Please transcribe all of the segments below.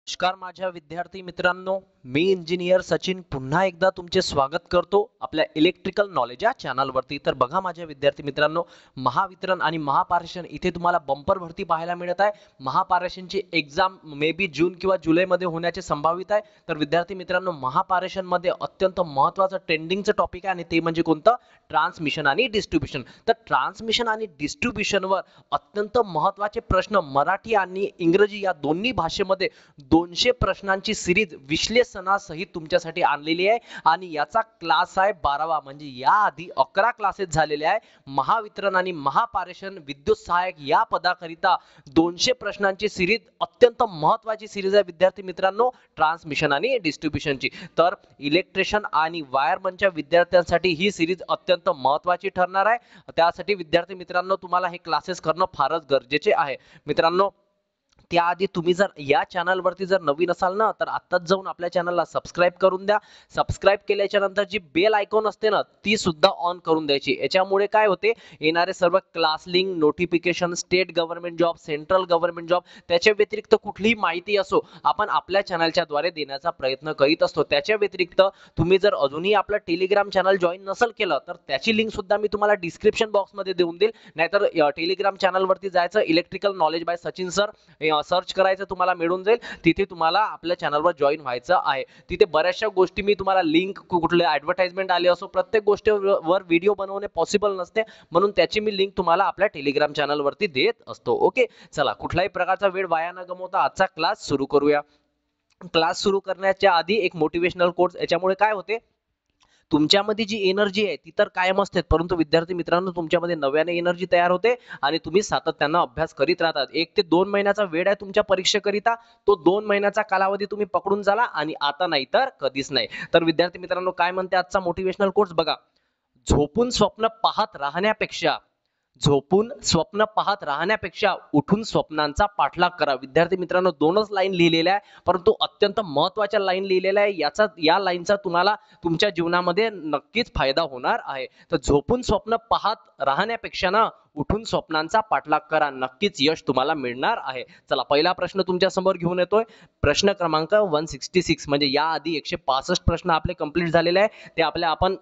नमस्कार माझ्या विद्यार्थी मित्रांनो, मी इंजिनियर सचिन पुन्हा एकदा तुमचे स्वागत करतो आपल्या इलेक्ट्रिकल नॉलेज या चॅनलवरती. तर बघा माझ्या विद्यार्थी मित्रांनो, महावितरण आणि महापारेषण इथे तुम्हाला बंपर भरती पाहायला मिळत आहे. महापारेषणची एक्झाम मे बी जून किंवा जुलैमध्ये होण्याचे संभावित आहे. तर विद्यार्थी मित्रांनो, महापारेषणमध्ये अत्यंत महत्त्वाचं ट्रेंडिंगचं टॉपिक आहे आणि ते म्हणजे कोणतं? ट्रान्समिशन आणि डिस्ट्रीब्युशन. तर ट्रान्समिशन आणि डिस्ट्रीब्युशनवर अत्यंत महत्त्वाचे प्रश्न मराठी आणि इंग्रजी या दोन्ही भाषेमध्ये 200 प्रश्नांची सिरीज विश्लेषणासहित तुमच्यासाठी आणलेली आहे आणि याचा क्लास आहे 12वा. म्हणजे याआधी 11 क्लासेस झालेले आहे. महावितरण आणि महापारेषण विद्युत सहाय्यक या पदाकरिता 200 प्रश्नांची सिरीज अत्यंत महत्त्वाची सिरीज आहे विद्यार्थी मित्रांनो, ट्रान्समिशन आणि डिस्ट्रीब्युशनची. तर इलेक्ट्रिशियन आणि वायरमनच्या विद्यार्थ्यांसाठी ही सिरीज अत्यंत महत्त्वाची ठरणार आहे. त्यासाठी विद्यार्थी मित्रांनो तुम्हाला हे क्लासेस करणं फारच गरजेचे आहे. मित्रांनो, त्याआधी तुम्ही जर या चॅनलवरती जर नवीन असाल ना, तर आत्ताच जाऊन आपल्या चॅनलला सबस्क्राईब करून द्या. सबस्क्राईब केल्याच्या नंतर जी बेल आयकॉन असते ना, ती सुद्धा ऑन करून द्यायची. याच्यामुळे काय होते, येणारे सर्व class link, notification, state government job, central government job, त्याच्या व्यतिरिक्त कुठलीही माहिती असो आपण आपल्या चॅनलच्या द्वारे देण्याचा प्रयत्न करीत असतो. त्याच्या व्यतिरिक्त तुम्ही जर अजूनही आपलं टेलिग्राम चॅनल जॉईन नसेल केलं, तर त्याची लिंक सुद्धा मी तुम्हाला डिस्क्रिप्शन बॉक्समध्ये देऊन देईल. नाहीतर टेलिग्राम चॅनलवरती जायचं, electrical knowledge by Sachin sir search करायचं, तुम्हाला मिळून जाईल. तिथे तुम्हाला आपल्या चॅनलवर जॉईन व्हायचं आहे. तिथे बऱ्याचशा गोष्टी मी तुम्हाला लिंक, कुठले ऍडव्हर्टाइजमेंट आले असो, प्रत्येक गोष्टीवर व्हिडिओ बनवणे पॉसिबल नसते, म्हणून त्याची मी लिंक तुम्हाला आपल्या टेलिग्राम चॅनलवरती देत असतो. ओके, चला कुठल्याही प्रकारचा वेळ वाया न गमावता आजचा क्लास सुरू करूया. क्लास सुरू करण्याच्या आधी एक मोटिवेशनल कोट्स. याच्यामुळे काय होते, तुमच्यामध्ये जी एनर्जी आहे ती तर कायम असते, परंतु विद्यार्थी मित्रांनो तुमच्यामध्ये नव्याने एनर्जी तयार होते आणि तुम्ही सातत्याने अभ्यास करीत राहतात. 1 ते 2 महिन्याचा वेळ आहे तुमच्या परीक्षेकरिता. तो 2 महिन्याचा कालावधी तुम्ही पकडून झाला आणि आता नाही तर कधीच नाही. तर विद्यार्थी मित्रांनो काय म्हणते आजचा मोटिवेशनल कोट्स बघा. झोपून स्वप्न पाहत राहण्यापेक्षा झोपून स्वप्न पाहत राहण्यापेक्षा उठून स्वप्नांचा पाठलाग करा. विद्यार्थी मित्रांनो, दोनच लाईन लिहिलेल्या आहे, परंतु अत्यंत महत्त्वाच्या लाईन लिहिलेल्या आहे. या लाईनचा तुम्हाला तुमच्या जीवनामध्ये नक्कीच फायदा होणार आहे. तर झोपून स्वप्न पाहत राहण्यापेक्षा ना उठून स्वप्नांचा पाठलाग करा, नक्कीच यश तुम्हाला मिळणार आहे. चला पहिला प्रश्न तुमच्या समोर घेऊन येतोय. प्रश्न क्रमांक 166. म्हणजे याआधी 165 प्रश्न आपले कंप्लीट झालेले आहे. ते आपण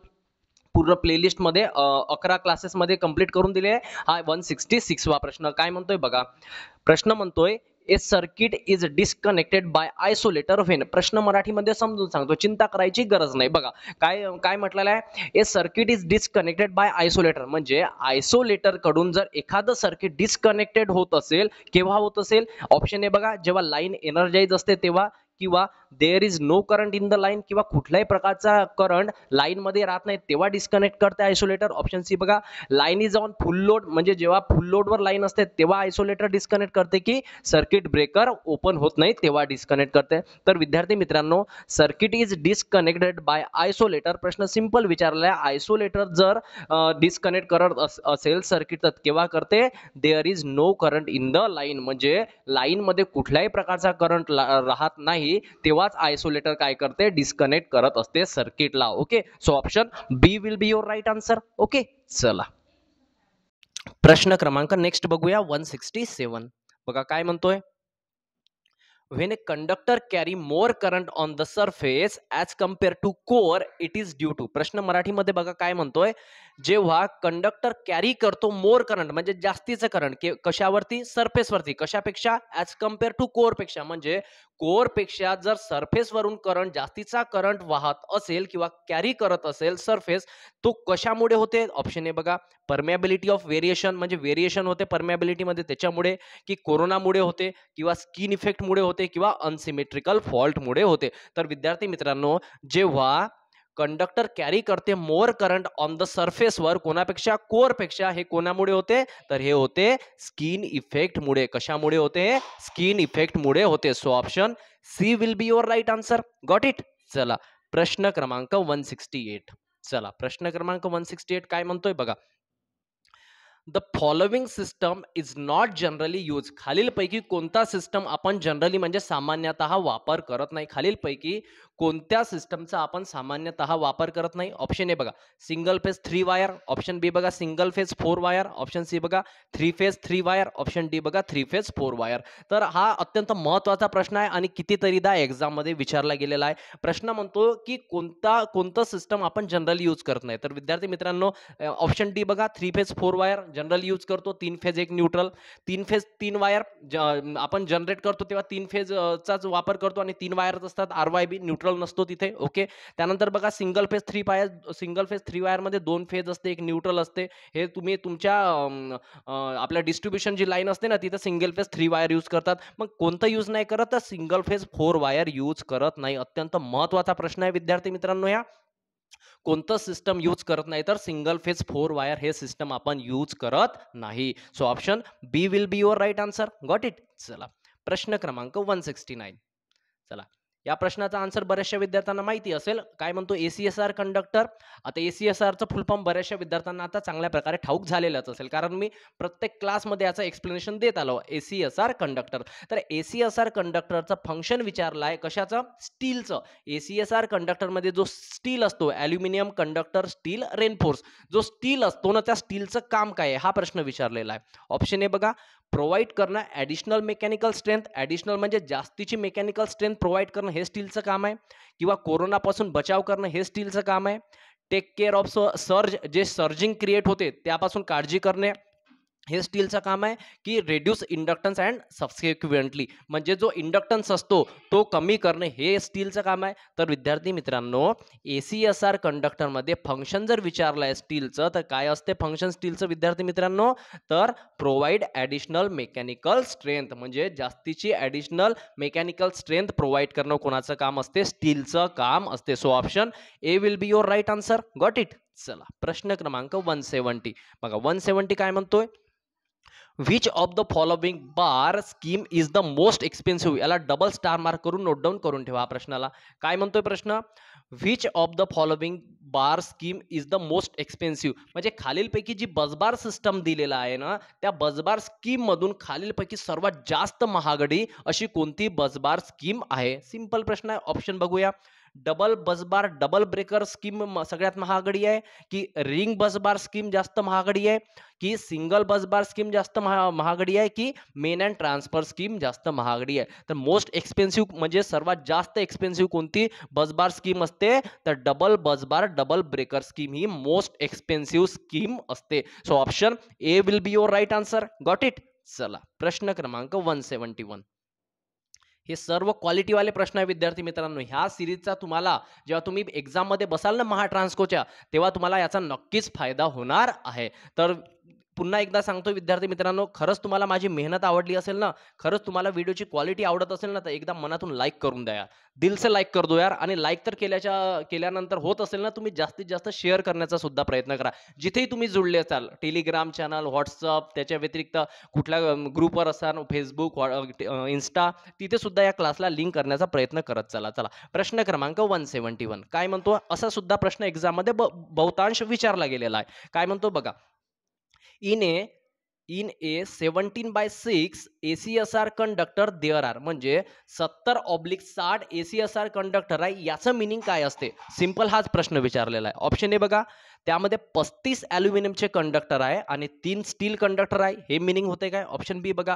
पूर्ण प्लेलिस्ट मध्ये 11 क्लासेस मध्ये कंप्लीट करून दिले आहे. हा 166 वा प्रश्न काय म्हणतोय बघा. प्रश्न म्हणतोय a circuit is disconnected by isolator when. प्रश्न मराठीमध्ये समजून सांगतो, चिंता करायची गरज नाही. बघा काय काय म्हटलेलं आहे, ए circuit is disconnected by isolator. म्हणजे आयसोलेटर कडून जर एखादं सर्किट डिस्कनेक्टेड होत असेल, केव्हा होत असेल? ऑप्शन ए बघा, जेव्हा लाईन एनर्जाइज असते तेव्हा, किंवा there is no current in the line, किंवा कुठल्याही प्रकारचा करंट लाईन मध्ये राहत नाही तेव्हा डिस्कनेक्ट करते आयसोलेटर. ऑप्शन सी बघा, line is on full load. म्हणजे जेव्हा फुल लोड वर लाईन असते तेव्हा आयसोलेटर डिस्कनेक्ट करते, की सर्किट ब्रेकर ओपन होत नाही तेव्हा डिस्कनेक्ट करते. तर विद्यार्थी मित्रांनो, circuit is disconnected by isolator. प्रश्न सिंपल विचारलाय, आयसोलेटर जर डिस्कनेक्ट करत असेल सर्किट तर केव्हा करते? There is no current in the line. म्हणजे लाईन मध्ये कुठल्याही प्रकारचा करंट राहत नाही तेव्हाच आयसोलेटर काय करते? डिस्कनेक्ट करत असते सर्किटला. Okay, so option B will be your right answer. Okay, चला प्रश्न क्रमांक नेक्स्ट बघूया. 167 बघा काय म्हणतोय. When a conductor carry more current on the surface as compared to core, it is due to. प्रश्न मराठीमध्ये बघा काय म्हणतोय. जेव्हा कंडक्टर कॅरी करतो मोर करंट, म्हणजे जास्तीचं करंट कशावरती? सरफेसवरती. कशापेक्षा? ऍज कम्पेअर टू कोर पेक्षा. म्हणजे कोर पेक्षा जर सरफेस वरून करंट, जास्तीचा करंट वाहत असेल किंवा कॅरी करत असेल सरफेस, तो कशामुळे होते? ऑप्शन ए बघा, परमेबिलिटी ऑफ व्हेरिएशन. म्हणजे व्हेरिएशन होते परमेबिलिटी मध्ये, त्याच्यामुळे, की कोरोनामुळे होते, किंवा स्किन इफेक्ट मुळे होते, किंवा अनसिमेट्रिकल फॉल्ट मुळे होते. तर विद्यार्थी मित्रांनो, जेव्हा कंडक्टर कॅरी करते मोर करंट ऑन द सरफेस वर, कोणापेक्षा? कोर पेक्षा. हे कोणामुळे होते? तर हे होते स्किन इफेक्ट मुळे. कशामुळे होते? स्किन इफेक्ट मुळे होते. So option C will be your right answer. Got it. चला प्रश्न क्रमांक 168. चला प्रश्न क्रमांक 168 काय म्हणतोय बघा. The following system is not generally use. खालीलपैकी कोणता सिस्टम आपण जनरली म्हणजे सामान्यतः वापर करत नाही? खालीलपैकी कोणत्या सिस्टमचा आपण सामान्यतः वापर करत नाही? ऑप्शन ए बघा single phase 3 wire, option B बघा single phase 4 wire, option C बघा 3 फेज 3 वायर, ऑप्शन डी बघा 3 फेज 4 वायर. तर हा अत्यंत महत्त्वाचा प्रश्न आहे आणि कितीतरीदा एक्झाममध्ये विचारला गेलेला आहे. प्रश्न म्हणतो की कोणतं सिस्टम आपण जनरली यूज करत नाही. तर विद्यार्थी मित्रांनो ऑप्शन डी बघा 3 फेज 4 वायर जनरल यूज करतो, 3 फेज एक न्यूट्रल, 3 फेज 3 वायर आपण जनरेट करतो तेव्हा 3 फेज चाच वापर करतो आणि 3 वायरच असतात, RYB न्यूट्रल नसतो तिथे. ओके, त्यानंतर बघा single phase 3 wire, single phase 3 wire मध्ये 2 फेज असते, एक न्यूट्रल असते. हे तुम्ही तुमच्या आपल्या डिस्ट्रीब्युशन जी लाईन असते ना तिथं सिंगल फेज 3 वायर यूज करतात. मग कोणतं यूज नाही करत? तर सिंगल फेज 4 वायर यूज करत नाही. अत्यंत महत्त्वाचा प्रश्न आहे विद्यार्थी मित्रांनो. या कोणतं सिस्टम यूज करत नाही? तर सिंगल फेज 4 वायर हे सिस्टम आपण यूज करत नाही. So option B will be your right answer. Got it. चला प्रश्न क्रमांक 169. चला या प्रश्नाचा आन्सर बऱ्याचशा विद्यार्थ्यांना माहिती असेल. काय म्हणतो ACSR कंडक्टर? आता ACSRचं फुल फॉर्म बऱ्याचशा विद्यार्थ्यांना आता चांगल्या प्रकारे ठाऊक झालेलंच असेल, कारण मी प्रत्येक क्लासमध्ये याचं एक्सप्लेनेशन देत आलो. ACSR conductor. तर ACSR कंडक्टरचं फंक्शन विचारलं आहे कशाचं? स्टीलचं. ACSR कंडक्टरमध्ये जो स्टील असतो, ॲल्युमिनियम कंडक्टर स्टील रेनफोर्स, जो स्टील असतो ना त्या स्टीलचं काम काय आहे हा प्रश्न विचारलेला आहे. ऑप्शन ए बघा प्रोव्हाइड करणं ॲडिशनल मेकॅनिकल स्ट्रेंथ. ॲडिशनल म्हणजे जास्तीची मेकॅनिकल स्ट्रेंथ प्रोव्हाइड करणं हे स्टीलचं काम आहे. किंवा कोरोनापासून बचाव करणं हे स्टीलचं काम आहे. टेक केअर ऑफ सर्ज, जे सर्जिंग क्रिएट होते त्यापासून काळजी करणे हे स्टीलचं काम आहे. की रेड्यूस इंडक्टन्स अँड सबसिक्वेंटली, म्हणजे जो इंडक्टन्स असतो तो कमी करणे हे स्टीलचं काम आहे. तर विद्यार्थी मित्रांनो ACSR कंडक्टरमध्ये फंक्शन जर विचारलं आहे स्टीलचं तर काय असते फंक्शन स्टीलचं विद्यार्थी मित्रांनो? तर प्रोव्हाइड ॲडिशनल मेकॅनिकल स्ट्रेंथ, म्हणजे जास्तीची ॲडिशनल मेकॅनिकल स्ट्रेंथ प्रोव्हाइड करणं कोणाचं काम असते? स्टीलचं काम असते. So option A will be your right answer. Got it. चला प्रश्न क्रमांक 170 बघा. 170 काय म्हणतोय? Which of the following bar scheme is the most expensive. याला डबल स्टार मार्क करून नोट डाऊन करून ठेवा प्रश्नाला. काय म्हणतोय प्रश्न? Which of the following bar scheme is the most expensive, म्हणजे खालीलपैकी जी बसबार सिस्टम दिलेला आहे ना त्या बसबार स्कीम मधून खालीलपैकी सर्वात जास्त महागडी अशी कोणती बसबार स्कीम आहे? सिंपल प्रश्न आहे. ऑप्शन बघूया. Double busbar double breaker scheme सगळ्यात महागडी आहे, की रिंग बसबार स्कीम जास्त महागडी आहे, की सिंगल बसबार स्कीम जास्त महागडी आहे, की मेन अँड ट्रान्सफर स्कीम जास्त महागडी आहे? तर मोस्ट एक्सपेन्सिव्ह म्हणजे सर्वात जास्त एक्सपेन्सिव्ह कोणती बसबार स्कीम असते? तर double busbar double breaker scheme ही मोस्ट एक्सपेन्सिव्ह स्कीम असते. So option A will be your right answer. Got it. चला प्रश्न क्रमांक 171. हे सर्व क्वालिटीवाले प्रश्न आहे विद्यार्थी मित्रांनो. ह्या सिरीजचा तुम्हाला जेव्हा तुम्ही एक्झाम मध्ये बसाल ना महाट्रान्सकोच्या, तेव्हा तुम्हाला याचा नक्कीच फायदा होणार आहे. तर पुन्हा एकदा सांगतो विद्यार्थी मित्रांनो, खरंच तुम्हाला माझी मेहनत आवडली असेल ना, खरंच तुम्हाला व्हिडिओची क्वालिटी आवडत असेल ना, तर एकदा मनातून लाईक करून द्या यार. दिल से लाईक कर दो यार. आणि लाईक तर केल्यानंतर होत असेल ना, तुम्ही जास्तीत जास्त शेअर करण्याचा सुद्धा प्रयत्न करा. जिथेही तुम्ही जुळले असाल, टेलिग्राम चॅनल, व्हॉट्सअप, त्याच्या व्यतिरिक्त कुठल्या ग्रुपवर असाल, फेसबुक, इन्स्टा, तिथे सुद्धा या क्लासला लिंक करण्याचा प्रयत्न करत चला. चला प्रश्न क्रमांक 171 काय म्हणतो? असा सुद्धा प्रश्न एक्झाम मध्ये बहुतांश विचारला गेलेला आहे. काय म्हणतो बघा. in a 17/6 ACSR conductor there are, म्हणजे 70/60 ACSR कंडक्टर आहे. याचं मिनिंग काय असते? सिंपल हाच प्रश्न विचारलेला आहे. ऑप्शन ए बघा. त्यामध्ये 35 ॲल्युमिनियमचे कंडक्टर आहे आणि 3 स्टील कंडक्टर आहे. हे मिनिंग होते काय? ऑप्शन बी बघा.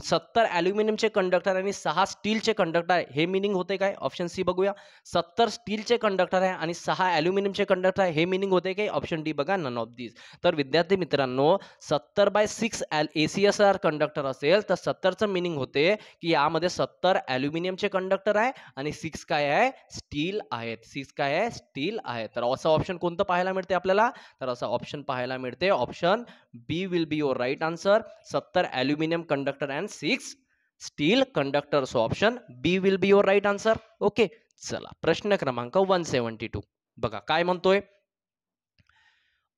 70 ॲल्युमिनियमचे कंडक्टर आणि 6 स्टीलचे कंडक्टर आहे. हे मिनिंग होते काय? ऑप्शन सी बघूया. 70 स्टीलचे कंडक्टर आहे आणि 6 ॲल्युमिनियमचे कंडक्टर आहे. हे मिनिंग होते काय? ऑप्शन डी बघा. None of these. तर विद्यार्थी मित्रांनो 70/6 ACSR कंडक्टर असेल तर 70चं मिनिंग होते की यामध्ये 70 ॲल्युमिनियमचे कंडक्टर आहे आणि 6 काय आहे? स्टील आहेत. 6 काय आहे? स्टील आहे. तर असं ऑप्शन कोणतं पाहायला मिळते आपल्याला? तर असं ऑप्शन पाहायला मिळते option B will be your right answer. 70 aluminium conductor and 6 steel conductor. So option B will be your right answer. Okay. चला प्रश्न क्रमांक 172 बघा. काय म्हणतोय?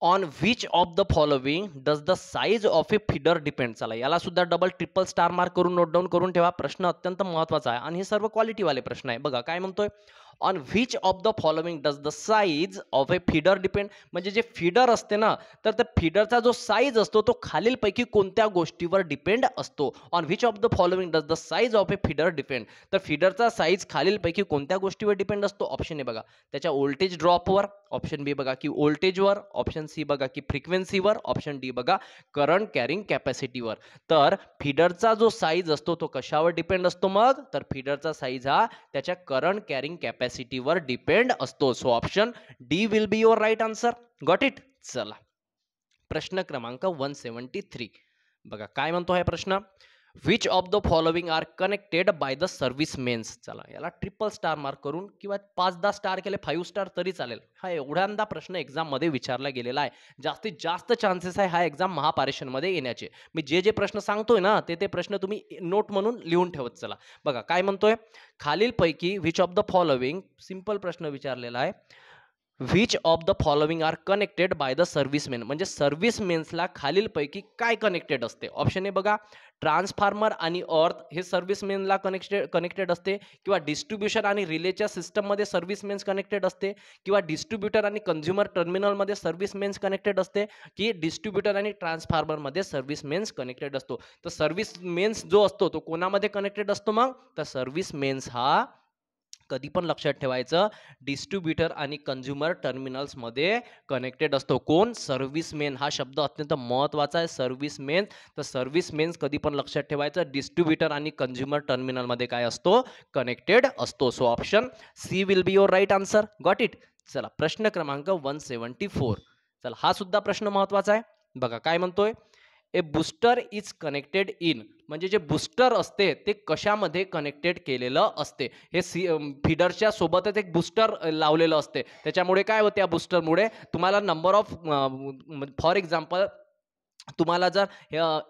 On which of the following does the size of A feeder depend. चला याला सुद्धा double triple star mark करून नोट डाऊन करून ठेवा. प्रश्न अत्यंत महत्वाचा आहे आणि हे सर्व क्वालिटीवाले प्रश्न आहे. बघा काय म्हणतोय? On which of the following does the size of A feeder depend. म्हणजे जे फीडर असते ना, तर त्या फीडरचा जो साईज असतो तो खालीलपैकी कोणत्या गोष्टीवर डिपेंड असतो. On which of the following does the size of A feeder depend. तर फीडरचा साईज खालीलपैकी कोणत्या गोष्टीवर डिपेंड असतो. ऑप्शन ए बघा त्याच्या व्होल्टेज ड्रॉपवर, ऑप्शन बी बघा की व्होल्टेजवर, ऑप्शन सी बघा की फ्रिक्वेन्सीवर, ऑप्शन डी बघा करंट कॅरिंग कॅपॅसिटीवर. तर फीडरचा जो साईज असतो तो कशावर डिपेंड असतो मग, तर फीडरचा साईज हा त्याच्या करंट कॅरिंग कॅपॅसिटीवर डिपेंड असतो. So option D will be your right answer. Got it. चला प्रश्न क्रमांक 173 बघा काय म्हणतो हा प्रश्न. Which of the following are connected by the service mains. चला याला ट्रिपल स्टार मार्क करून किंवा 5-10 स्टार केले 5 स्टार तरी चालेल. हा एवढ्यांदा प्रश्न एक्झाम मध्ये विचारला गेलेला आहे. जास्तीत जास्त चान्सेस आहे हा एक्झाम महापारेषण मध्ये येण्याचे. मी जे जे प्रश्न सांगतोय ना ते प्रश्न तुम्ही नोट म्हणून लिहून ठेवत चला. बघा काय म्हणतोय, खालीलपैकी which of the following, simple प्रश्न विचारलेला आहे. Which of the following are connected by the service mains. म्हणजे सर्व्हिसमेन्सला खालीलपैकी काय कनेक्टेड असते. ऑप्शन ए बघा ट्रान्सफॉर्मर आणि अर्थ हे सर्व्हिसमेनला कनेक्टेड असते, किंवा डिस्ट्रीब्युशन आणि रिलेच्या सिस्टममध्ये सर्व्हिसमेन्स कनेक्टेड असते, किंवा डिस्ट्रीब्युटर आणि कंझ्युमर टर्मिनलमध्ये सर्व्हिसमेन्स कनेक्टेड असते, की डिस्ट्रीब्युटर आणि ट्रान्सफॉर्मरमध्ये सर्व्हिसमेन्स कनेक्टेड असतो. तर सर्व्हिसमेन्स जो असतो तो कोणामध्ये कनेक्टेड असतो मग, तर सर्व्हिसमेन्स हा कधी पण लक्षात ठेवायचं डिस्ट्रीब्युटर आणि कंझ्युमर टर्मिनल्स मध्ये कनेक्टेड असतो. कोण, सर्व्हिसमेन. हा शब्द अत्यंत महत्वाचा आहे, सर्व्हिसमेन. तर सर्व्हिसमेन्स कधी पण लक्षात ठेवायचं डिस्ट्रीब्युटर आणि कंझ्युमर टर्मिनल मध्ये काय असतो, कनेक्टेड असतो. So option C will be your right answer. Got it. चला प्रश्न क्रमांक 174. चला हा सुद्धा प्रश्न महत्वाचा आहे. बघा काय म्हणतोय, ए बूस्टर इज कनेक्टेड इन. म्हणजे जे बूस्टर असते ते कशामध्ये कनेक्टेड केलेलं असते. हे फीडरच्या सोबतच एक बूस्टर लावलेलं असते. त्याच्यामुळे काय होते, या बूस्टरमुळे तुम्हाला नंबर ऑफ, फॉर एक्झाम्पल तुम्हाला जर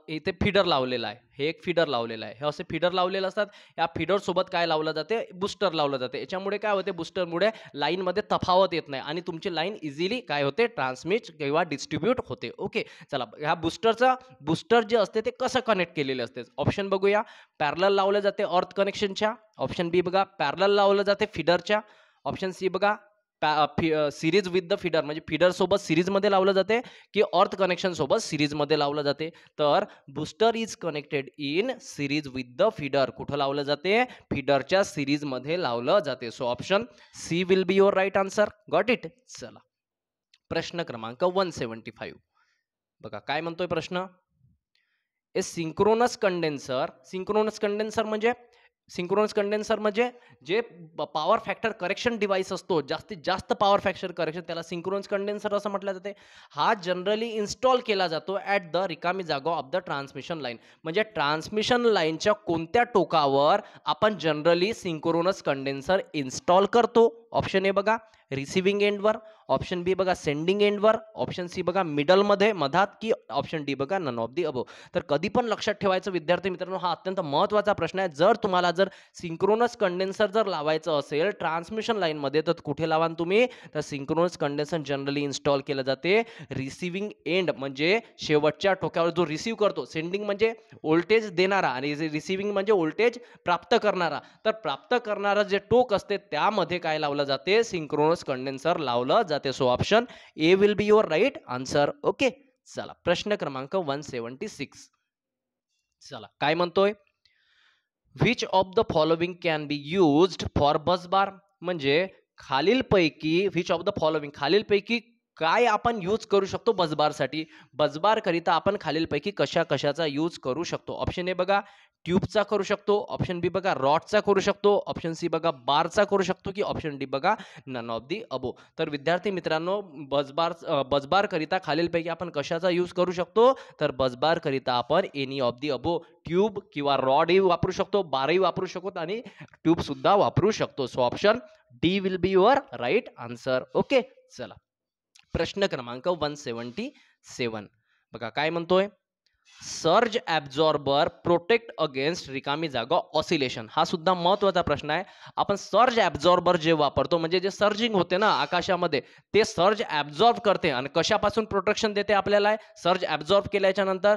इथे फीडर लावलेला आहे, हे एक फीडर लावलेलं आहे, हे असे फीडर लावलेले असतात. या फीडर सोबत काय लावलं जाते, बूस्टर लावलं जाते. याच्यामुळे काय होते, बूस्टरमुळे लाईनमध्ये तफावत येत नाही आणि तुमची लाईन इझिली काय होते, ट्रान्समिट किंवा डिस्ट्रीब्यूट होते. ओके चला, ह्या बूस्टर जे असते ते कसं कनेक्ट केलेले असते. ऑप्शन बघूया, पॅरलल लावलं जाते अर्थ कनेक्शनच्या, ऑप्शन बी बघा पॅरलल लावलं जाते फीडरच्या, ऑप्शन सी बघा सिरीज विथ द फीडर, म्हणजे फीडर सोबत सिरीज मध्ये लावलं जाते, की अर्थ कनेक्शन सोबत सिरीज मध्ये लावलं जाते. तर booster is connected in series with the feeder. कुठं लावलं जाते, फीडरच्या सिरीज मध्ये लावलं जाते. So option C will be your right answer. Got it. चला प्रश्न क्रमांक 175 बघा काय म्हणतोय प्रश्न. ए सिंक्रोनस कंडेन्सर म्हणजे जे पॉवर फॅक्टर करेक्शन डिव्हाइस असतो, जास्तीत जास्त पॉवर फॅक्टर करेक्शन, त्याला सिंक्रोनस कंडेन्सर असं म्हटलं जाते. हा जनरली इन्स्टॉल केला जातो ॲट द रिकामी जागा ऑफ द ट्रान्समिशन लाईन. म्हणजे ट्रान्समिशन लाईनच्या कोणत्या टोकावर आपण जनरली सिंक्रोनस कंडेन्सर इन्स्टॉल करतो. ऑप्शन ए बघा रिसिव्हिंग एंडवर, ऑप्शन बी बघा सेंडिंग एंडवर, ऑप्शन सी बघा मिडलमध्ये मधात, की ऑप्शन डी बघा नन ऑफ दी अबो. तर कधी पण लक्षात ठेवायचं विद्यार्थी मित्रांनो, हा अत्यंत महत्त्वाचा प्रश्न आहे. जर तुम्हाला सिंक्रोनस कंडेन्सर जर लावायचं असेल ट्रान्समिशन लाईनमध्ये, तर कुठे लावा तुम्ही, तर सिंक्रोनस कंडेन्सर जनरली इन्स्टॉल केलं जाते रिसिव्हिंग एंड, म्हणजे शेवटच्या टोकावर जो रिसीव्ह करतो. सेंडिंग म्हणजे व्होल्टेज देणारा आणि रिसिव्हिंग म्हणजे व्होल्टेज प्राप्त करणारा. तर प्राप्त करणारा जे टोक असते त्यामध्ये काय लावलं जाते, सिंक्रोनस कंडेन्सर लावलं जाते. So option A will be your right answer. Okay चला प्रश्न क्रमांक 176. चला काय म्हणतोय, which of the following can be used for busbar. म्हणजे खालीलपैकी काय आपण यूज करू शकतो बसबारसाठी. बसबार करिता आपण खालीलपैकी कशाचा यूज करू शकतो. ऑप्शन ए बघा ट्यूबचा करू शकतो, ऑप्शन बी बघा रॉडचा करू शकतो, ऑप्शन सी बघा बारचा करू शकतो, की ऑप्शन डी बघा नन ऑफ दी अबो. तर विद्यार्थी मित्रांनो, बसबार करिता खालीलपैकी आपण कशाचा यूज करू शकतो, तर बसबार करिता आपण any of the above, tube किंवा रॉडही वापरू शकतो, बारही वापरू शकतो आणि ट्यूब सुद्धा वापरू शकतो. So option D will be your right answer. Okay चला प्रश्न क्रमांक 177 बघा काय म्हणतोय, सर्ज ॲब्झॉर्बर प्रोटेक्ट अगेन्स्ट रिकामी जागा ऑसिलेशन. हा सुद्धा महत्त्वाचा प्रश्न आहे. आपण सर्ज ॲब्झॉर्बर जे वापरतो म्हणजे जे सर्जिंग होते ना आकाशामध्ये, ते सर्ज ॲब्झॉर्ब करते आणि कशापासून प्रोटेक्शन देते आपल्याला? सर्ज ॲब्झॉर्ब केल्याच्या नंतर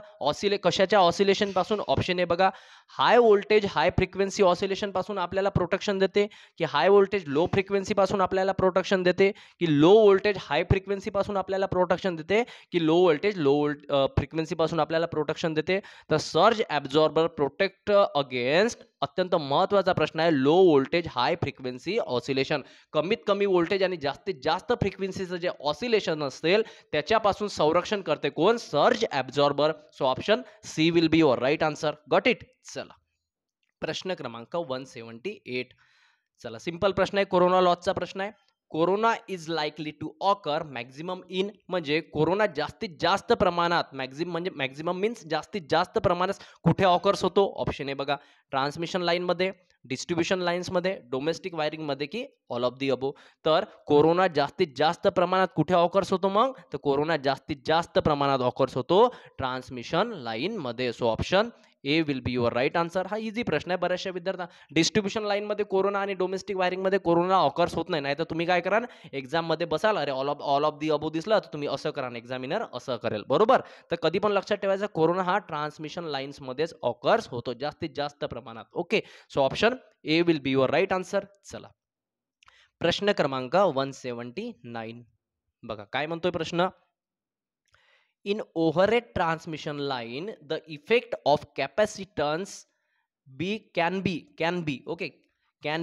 कशाच्या ऑसिलेशन पासून? ऑप्शन आहे बघा, high voltage high frequency oscillation पासून आपल्याला प्रोटेक्शन देते, की हाय व्होल्टेज लो फ्रिक्वेन्सी पासून आपल्याला प्रोटेक्शन देते, की लो व्होल्टेज हाय फ्रिक्वेन्सी पासून आपल्याला प्रोटेक्शन देते, की लो व्होल्टेज लो फ्रिक्वेन्सी पासून आपल्याला प्रोटेक्शन देते? तर सर्ज ॲब्झॉर्बर प्रोटेक्ट अगेन्स्ट, अत्यंत महत्त्वाचा प्रश्न आहे, low voltage high frequency oscillation. कमीत कमी व्होल्टेज आणि जास्तीत जास्त फ्रिक्वेन्सीचं जे ऑसिलेशन असेल त्याच्यापासून संरक्षण करते कोण? Surge absorber. So option C will be your right answer. Got it. चला प्रश्न क्रमांक 178. चला सिंपल प्रश्न आहे, कोरोना लॉसचा प्रश्न आहे. Corona is likely to occur maximum in, म्हणजे कोरोना जास्तीत जास्त प्रमाणात, मॅक्झिमम मीन्स जास्तीत जास्त प्रमाणात कुठे ऑकर्स होतो? ऑप्शन आहे बघा, ट्रान्समिशन लाईनमध्ये, डिस्ट्रीब्युशन लाईन्समध्ये, डोमेस्टिक वायरिंगमध्ये, की ऑल ऑफ दी अबो. तर कोरोना जास्तीत जास्त प्रमाणात कुठे ऑकर्स होतो? मग तर कोरोना जास्तीत जास्त प्रमाणात ऑकर्स होतो ट्रान्समिशन लाईनमध्ये. So option A will be your right answer. हा इझी प्रश्न आहे बऱ्याचशा विद्यार्थ्यांना. डिस्ट्रीब्युशन लाईनमध्ये कोरोना आणि डोमेस्टिक वायरिंगमध्ये कोरोना ऑकर्स होत नाही. तर तुम्ही काय कराल, एक्झाममध्ये बसाल, अरे ऑल ऑफ दी अबो दिसलं तर तुम्ही असं करा, एक्झामिनर असं करेल, बरोबर. तर कधी पण लक्षात ठेवायचं, कोरोना हा ट्रान्समिशन लाईन्समध्येच ऑकर्स होतो जास्तीत जास्त प्रमाणात. Okay, so option A will be your right answer. चला प्रश्न क्रमांक 179 बघा काय म्हणतोय प्रश्न. In overhead transmission line, the effect of capacitance can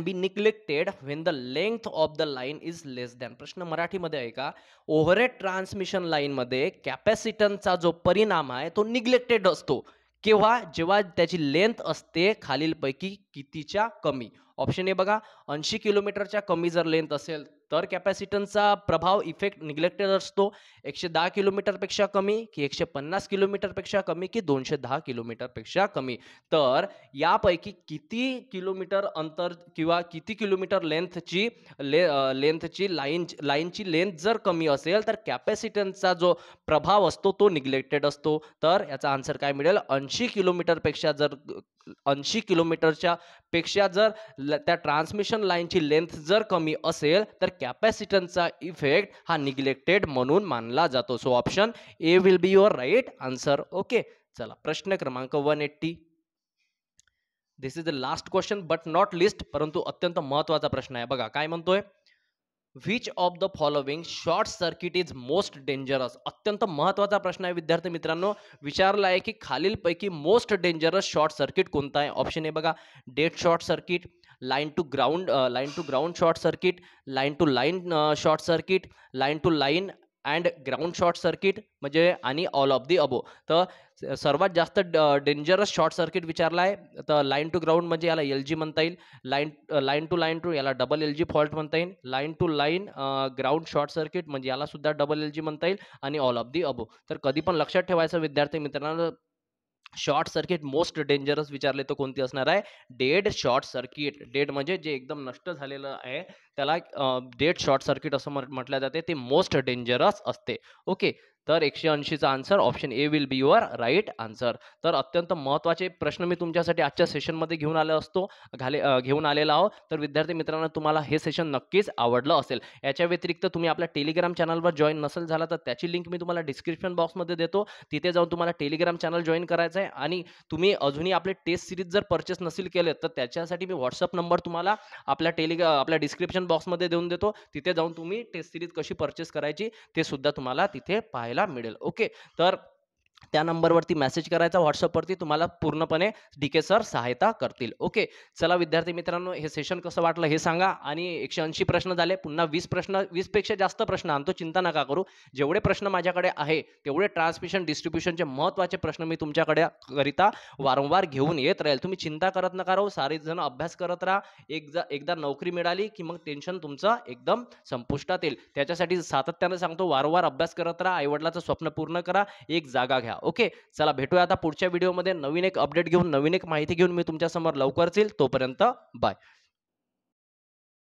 be neglected when the length of the line is less than. प्रश्न मराठीमध्ये आहे का? ओव्हरहेड ट्रान्समिशन लाईन मध्ये कॅपॅसिटन्सचा जो परिणाम आहे तो निग्लेक्टेड असतो केव्हा? जेव्हा त्याची लेंथ असते खालीलपैकी कितीच्या कमी. ऑप्शन ए बघा, 80 किलोमीटरच्या कमी जर लेंथ असेल तर कॅपॅसिटन्सचा प्रभाव इफेक्ट निग्लेक्टेड असतो. 110 किलोमीटरपेक्षा कमी, की 150 किलोमीटरपेक्षा कमी, की 210 किलोमीटरपेक्षा कमी. तर यापैकी किती किलोमीटर अंतर किंवा किती किलोमीटर लेंथची लाईनची लेंथ जर कमी असेल तर कॅपॅसिटन्सचा जो प्रभाव असतो तो निग्लेक्टेड असतो. तर याचा आन्सर काय मिळेल? 80 किलोमीटरपेक्षा जर 80 किलोमीटरच्या पेक्षा जर त्या ट्रान्समिशन लाईनची लेंथ जर कमी असेल तर कॅपॅसिटन्सचा इफेक्ट हा निग्लेक्टेड म्हणून मानला जातो. So option A will be your right answer. Okay, चला प्रश्न क्रमांक 180. This is the last question but not least, परंतु अत्यंत महत्वाचा प्रश्न आहे. बघा काय म्हणतोय, which of the following short circuit is most dangerous. अत्यंत महत्वाचा प्रश्न आहे विद्यार्थी मित्रांनो. विचारला आहे की खालीलपैकी मोस्ट डेंजरस शॉर्ट सर्किट कोणता आहे. ऑप्शन आहे बघा, dead short circuit, line to ground short circuit, line to line short circuit, line to line and ground short circuit म्हणजे आणि ऑल ऑफ दी अबो. तर सर्वात जास्त डेंजरस शॉर्ट सर्किट विचारला आहे. तर लाईन टू ग्राउंड म्हणजे याला LG म्हणता येईल, लाईन टू याला डबल LG फॉल्ट म्हणता येईल, line to line ground short circuit म्हणजे याला सुद्धा डबल LG म्हणता येईल आणि ऑल ऑफ दी अबो. तर कधी पण लक्षात ठेवायचं विद्यार्थी मित्रांनो, शॉर्ट सर्किट मोस्ट डेंजरस विचारले तर कोणती असणार आहे? Dead short circuit. डेड म्हणजे जे एकदम नष्ट झालेलं आहे त्याला डेड शॉर्ट सर्किट असं म्हटलं जाते, ते मोस्ट डेंजरस असते. ओके, तर 180चा answer option A will be your right answer. तर अत्यंत महत्त्वाचे प्रश्न मी तुमच्यासाठी आजच्या सेशनमध्ये घेऊन आलेला आहो. तर विद्यार्थी मित्रांनो, तुम्हाला हे सेशन नक्कीच आवडलं असेल. याच्या व्यतिरिक्त तुम्ही आपल्या टेलिग्राम चॅनलवर जॉईन नसेल झाला तर त्याची लिंक मी तुम्हाला डिस्क्रिप्शन बॉक्समध्ये देतो. तिथे जाऊन तुम्हाला टेलिग्राम चॅनल जॉईन करायचं आहे. आणि तुम्ही अजूनही आपले टेस्ट सिरीज जर परचेस नसेल केले तर त्याच्यासाठी मी व्हॉट्सअप नंबर तुम्हाला आपल्या डिस्क्रिप्शन बॉक्समध्ये देऊन देतो. तिथे जाऊन तुम्ही टेस्ट सिरीज कशी परचेस करायची ते सुद्धा तुम्हाला तिथे पाहायला मिळेल. ओके, तर त्या नंबरवरती मेसेज करायचा व्हॉट्सअपवरती, तुम्हाला पूर्णपणे DK सर सहायता करतील. ओके, चला विद्यार्थी मित्रांनो, हे सेशन कसं वाटलं हे सांगा. आणि 180 प्रश्न झाले, पुन्हा 20 पेक्षा जास्त प्रश्न आणतो, चिंता नका करू. जेवढे प्रश्न माझ्याकडे आहे तेवढे ट्रान्समिशन डिस्ट्रीब्युशनचे महत्त्वाचे प्रश्न मी तुमच्याकडे करिता वारंवार घेऊन येत राहील. तुम्ही चिंता करत नका राहू, सारे जण अभ्यास करत राहा. एकदा नोकरी मिळाली की मग टेन्शन तुमचं एकदम संपुष्टात येईल. त्याच्यासाठी सातत्याने सांगतो, वारंवार अभ्यास करत राहा, आईवडिलाचं स्वप्न पूर्ण करा, एक जागा घ्या. ओके, चला भेटूया आता पुढच्या व्हिडिओमध्ये नवीन एक अपडेट घेऊन, नवीन एक माहिती घेऊन मी तुमच्या समोर लवकरच येईल. तोपर्यंत बाय.